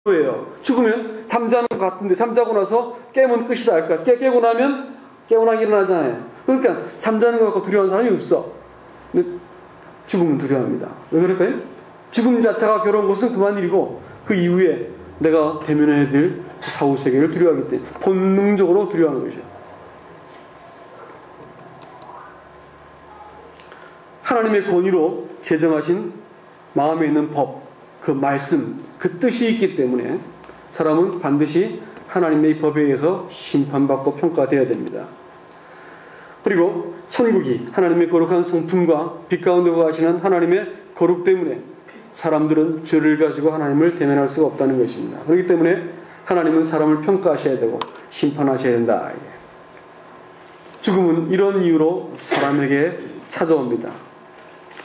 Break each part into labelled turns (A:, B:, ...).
A: 예요. 죽으면 잠자는 것 같은데 잠자고 나서 깨면 끝이다 할까? 깨고 나면 깨고 나면 일어나잖아요. 그러니까 잠자는 것 같고 두려워하는 사람이 없어. 근데 죽음은 두려워합니다. 왜 그럴까요? 죽음 자체가 괴로운 것은 그만 일이고 그 이후에 내가 대면해야 될 사후세계를 두려워하기 때문에 본능적으로 두려워하는 것이에요. 하나님의 권위로 제정하신 마음에 있는 법, 그 말씀, 그 뜻이 있기 때문에 사람은 반드시 하나님의 법에 의해서 심판받고 평가되어야 됩니다. 그리고 천국이 하나님의 거룩한 성품과 빛 가운데 거하시는 하나님의 거룩 때문에 사람들은 죄를 가지고 하나님을 대면할 수가 없다는 것입니다. 그렇기 때문에 하나님은 사람을 평가하셔야 되고 심판하셔야 된다. 죽음은 이런 이유로 사람에게 찾아옵니다.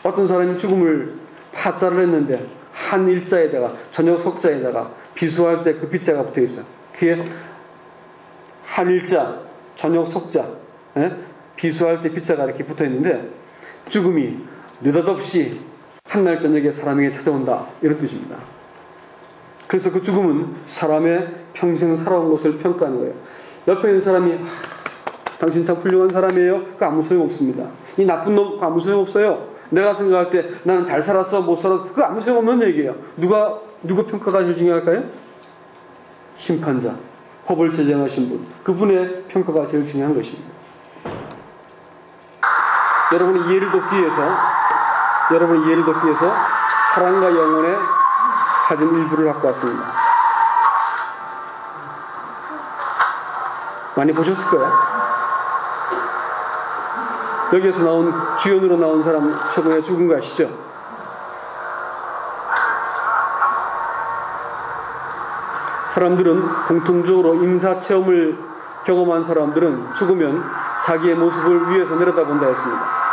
A: 어떤 사람이 죽음을 파자를 했는데 한 일자에다가 저녁 석자에다가 비수할 때 그 빗자가 붙어 있어요. 그게 한 일자, 저녁 석자, 비수할 때 빗자가 이렇게 붙어 있는데 죽음이 느닷없이 한날 저녁에 사람에게 찾아온다 이런 뜻입니다. 그래서 그 죽음은 사람의 평생 살아온 것을 평가하는 거예요. 옆에 있는 사람이 당신 참 훌륭한 사람이에요. 그거 아무 소용없습니다. 이 나쁜 놈 그거 아무 소용없어요. 내가 생각할 때 나는 잘 살았어 못 살았어 그거 아무 소용없는 얘기예요. 누구 평가가 제일 중요할까요? 심판자, 법을 제정하신 분, 그분의 평가가 제일 중요한 것입니다. 여러분의 이해를 돕기 위해서 사랑과 영혼의 사진 일부를 갖고 왔습니다. 많이 보셨을 거예요. 여기에서 나온 주연으로 나온 사람 최근에 죽은 거 아시죠? 사람들은 공통적으로 임사체험을 경험한 사람들은 죽으면 자기의 모습을 위에서 내려다본다 했습니다.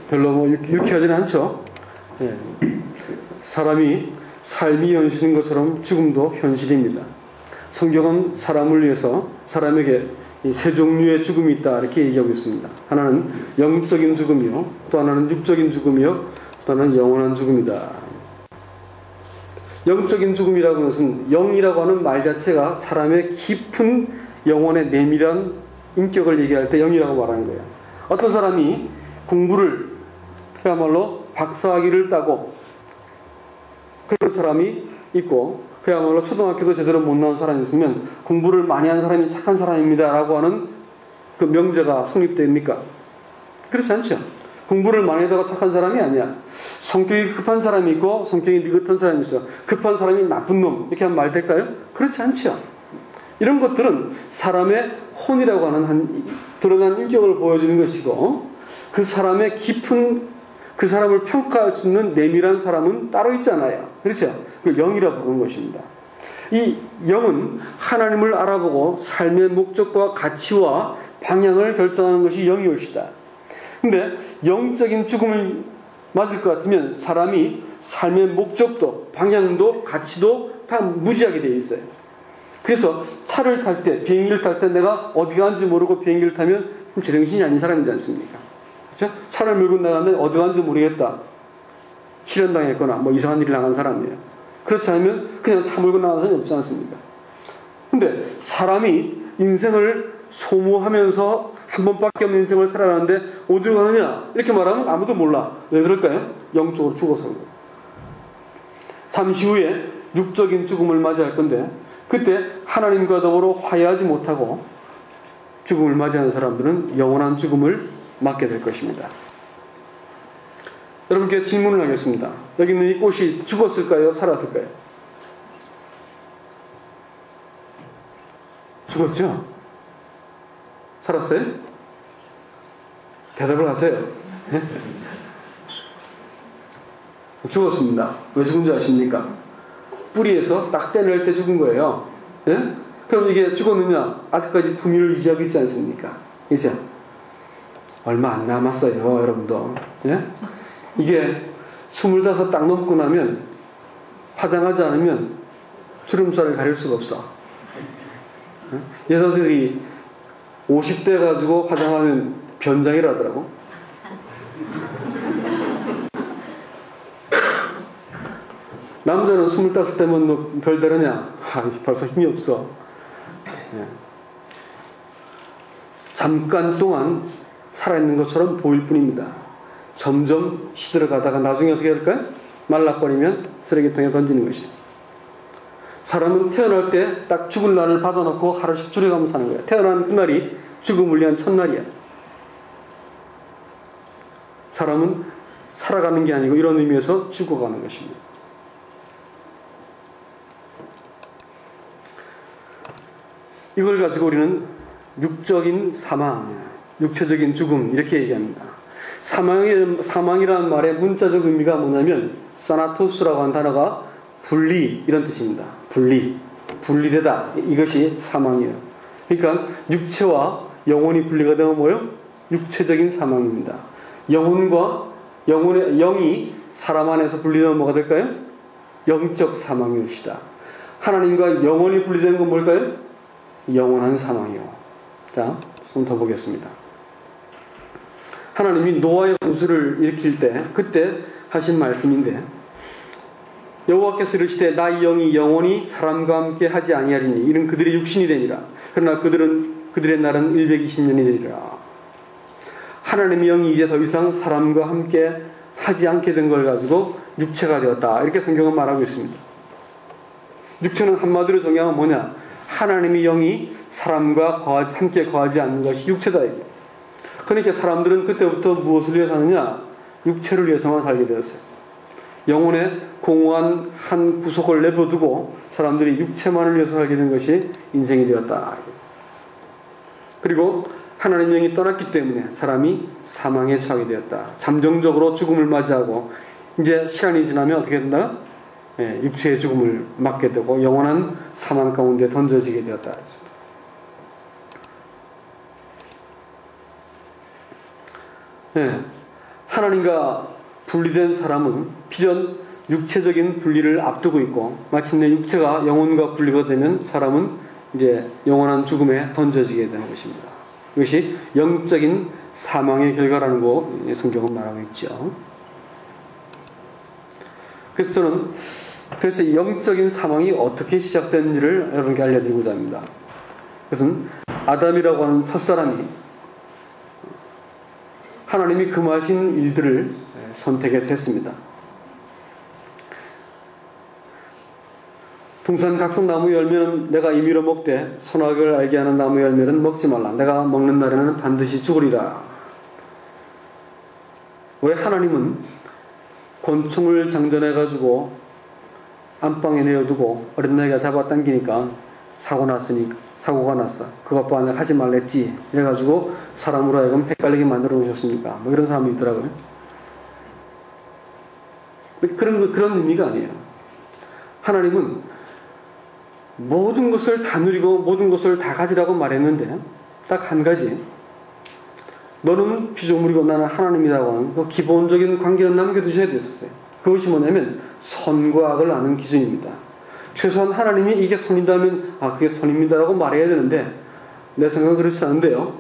A: 별로 유쾌하지는 않죠. 예. 사람이 삶이 현실인 것처럼 죽음도 현실입니다. 성경은 사람을 위해서 사람에게 이 세 종류의 죽음이 있다 이렇게 얘기하고 있습니다. 하나는 영적인 죽음이요, 또 하나는 육적인 죽음이요, 또 하나는 영원한 죽음이다. 영적인 죽음이라고 하는 것은 영이라고 하는 말 자체가 사람의 깊은 영혼의 내밀한 인격을 얘기할 때 영이라고 말하는 거예요. 어떤 사람이 공부를 그야말로 박사학위를 따고 그런 사람이 있고 그야말로 초등학교도 제대로 못 나온 사람이 있으면 공부를 많이 한 사람이 착한 사람입니다 라고 하는 그 명제가 성립됩니까? 그렇지 않죠. 공부를 많이 하다가 착한 사람이 아니야. 성격이 급한 사람이 있고 성격이 느긋한 사람이 있어요. 급한 사람이 나쁜 놈 이렇게 하면 말 될까요? 그렇지 않죠. 이런 것들은 사람의 혼이라고 하는 드러난 인격을 보여주는 것이고 그 사람의 깊은 그 사람을 평가할 수 있는 내밀한 사람은 따로 있잖아요. 그렇죠? 그걸 영이라고 부르는 것입니다. 이 영은 하나님을 알아보고 삶의 목적과 가치와 방향을 결정하는 것이 영이 올시다. 근데 영적인 죽음을 맞을 것 같으면 사람이 삶의 목적도 방향도 가치도 다 무지하게 되어 있어요. 그래서 차를 탈 때 비행기를 탈 때 내가 어디 가는지 모르고 비행기를 타면 그럼 제정신이 아닌 사람이지 않습니까? 그렇죠? 차를 몰고 나갔는데 어디 가는지 모르겠다. 실현당했거나 뭐 이상한 일이 나간 사람이에요. 그렇지 않으면 그냥 차 몰고 나간 사람이 없지 않습니까? 근데 사람이 인생을 소모하면서 한 번밖에 없는 인생을 살아가는데 어디로 가느냐 이렇게 말하면 아무도 몰라. 왜 그럴까요? 영적으로 죽어서. 잠시 후에 육적인 죽음을 맞이할 건데 그때 하나님과 더불어 화해하지 못하고 죽음을 맞이하는 사람들은 영원한 죽음을 맞게 될 것입니다. 여러분께 질문을 하겠습니다. 여기 있는 이 꽃이 죽었을까요? 살았을까요? 죽었죠? 살았어요? 대답을 하세요. 죽었습니다. 왜 죽은 줄 아십니까? 뿌리에서 딱 떼낼 때 죽은 거예요. 예? 그럼 이게 죽었느냐? 아직까지 품위를 유지하고 있지 않습니까? 그죠? 얼마 안 남았어요, 여러분도. 예? 이게 25 딱 넘고 나면 화장하지 않으면 주름살을 가릴 수가 없어. 예? 여자들이 50대 가지고 화장하면 변장이라더라고. 남자는 25대면 뭐 별다르냐? 벌써 힘이 없어. 예. 잠깐 동안 살아있는 것처럼 보일 뿐입니다. 점점 시들어가다가 나중에 어떻게 될까요? 말라버리면 쓰레기통에 던지는 것이에요. 사람은 태어날 때 딱 죽을 날을 받아놓고 하루씩 줄여가면서 사는 거예요. 태어난 그날이 죽음을 위한 첫날이야. 사람은 살아가는 게 아니고 이런 의미에서 죽어가는 것입니다. 이걸 가지고 우리는 육적인 사망, 육체적인 죽음 이렇게 얘기합니다. 사망이라는 말의 문자적 의미가 뭐냐면 사나토스라고 하는 단어가 분리 이런 뜻입니다. 분리되다 이것이 사망이에요. 그러니까 육체와 영혼이 분리가 되면 뭐예요? 육체적인 사망입니다. 영이 사람 안에서 분리되면 뭐가 될까요? 영적 사망이 옵시다. 하나님과 영혼이 분리되는 건 뭘까요? 영원한 사망이요. 자, 좀 더 보겠습니다. 하나님이 노아의 홍수를 일으킬 때 그때 하신 말씀인데 여호와께서 이르시되 나의 영이 영원히 사람과 함께 하지 아니하리니 이는 그들의 육신이 되니라. 그러나 그들의 날은 120년이 되리라. 하나님의 영이 이제 더 이상 사람과 함께 하지 않게 된 걸 가지고 육체가 되었다. 이렇게 성경은 말하고 있습니다. 육체는 한마디로 정의하면 뭐냐? 하나님의 영이 사람과 함께 거하지 않는 것이 육체다. 그러니까 사람들은 그때부터 무엇을 위해 사느냐? 육체를 위해서만 살게 되었어요. 영혼의 공허한 한 구석을 내버두고 사람들이 육체만을 위해서 살게 된 것이 인생이 되었다. 그리고 하나님의 영이 떠났기 때문에 사람이 사망에 처하게 되었다. 잠정적으로 죽음을 맞이하고 이제 시간이 지나면 어떻게 된다? 육체의 죽음을 맞게 되고 영원한 사망 가운데 던져지게 되었다. 하나님과 분리된 사람은 필연 육체적인 분리를 앞두고 있고 마침내 육체가 영혼과 분리가 되면 사람은 이제 영원한 죽음에 던져지게 되는 것입니다. 이것이 영적인 사망의 결과라는 거 성경은 말하고 있죠. 그래서 저는 도대체 영적인 사망이 어떻게 시작됐는지를 여러분께 알려드리고자 합니다. 그것은 아담이라고 하는 첫사람이 하나님이 금하신 일들을 선택해서 했습니다. 동산각종 나무 열매는 내가 임의로 먹되 선악을 알게 하는 나무 열매는 먹지 말라. 내가 먹는 날에는 반드시 죽으리라. 왜 하나님은 곤충을 장전해가지고 안방에 내어두고 어린 나이가 잡아당기니까 사고가 났어. 그것 반에 하지 말랬지. 그래가지고 사람으로 하여금 헷갈리게 만들어 놓으셨습니까? 뭐 이런 사람이 있더라고요. 그런 의미가 아니에요. 하나님은 모든 것을 다 누리고 모든 것을 다 가지라고 말했는데 딱 한 가지, 너는 피조물이고 나는 하나님이라고 하는 그 기본적인 관계는 남겨두셔야 됐어요. 그것이 뭐냐면 선과 악을 아는 기준입니다. 최소한 하나님이 이게 선이다면 그게 선입니다라고 말해야 되는데 내 생각은 그렇지 않은데요.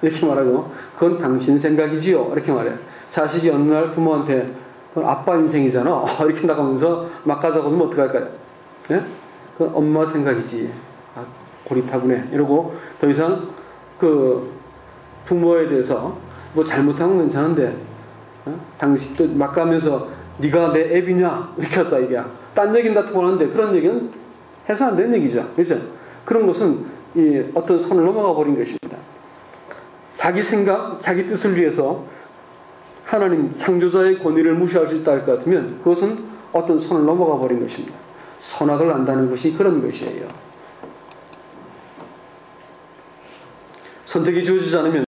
A: 이렇게 말하고 그건 당신 생각이지요. 이렇게 말해요. 자식이 어느 날 부모한테 그건 아빠 인생이잖아. 이렇게 나가면서 막 가자고 하면 어떡할까요? 예? 그건 엄마 생각이지. 고리타분해. 이러고 더 이상 그 부모에 대해서 뭐 잘못한 건 괜찮은데 당신 또 막 가면서 네가 내 애비냐? 이렇게 했다 이게야. 딴 얘기는 다 통하는데 그런 얘기는 해서 안 되는 얘기죠. 그렇죠? 그런 것은 이 어떤 선을 넘어가 버린 것입니다. 자기 생각, 자기 뜻을 위해서 하나님 창조자의 권위를 무시할 수 있다 할 것 같으면 그것은 어떤 선을 넘어가 버린 것입니다. 선악을 안다는 것이 그런 것이에요. 선택이 주어지지 않으면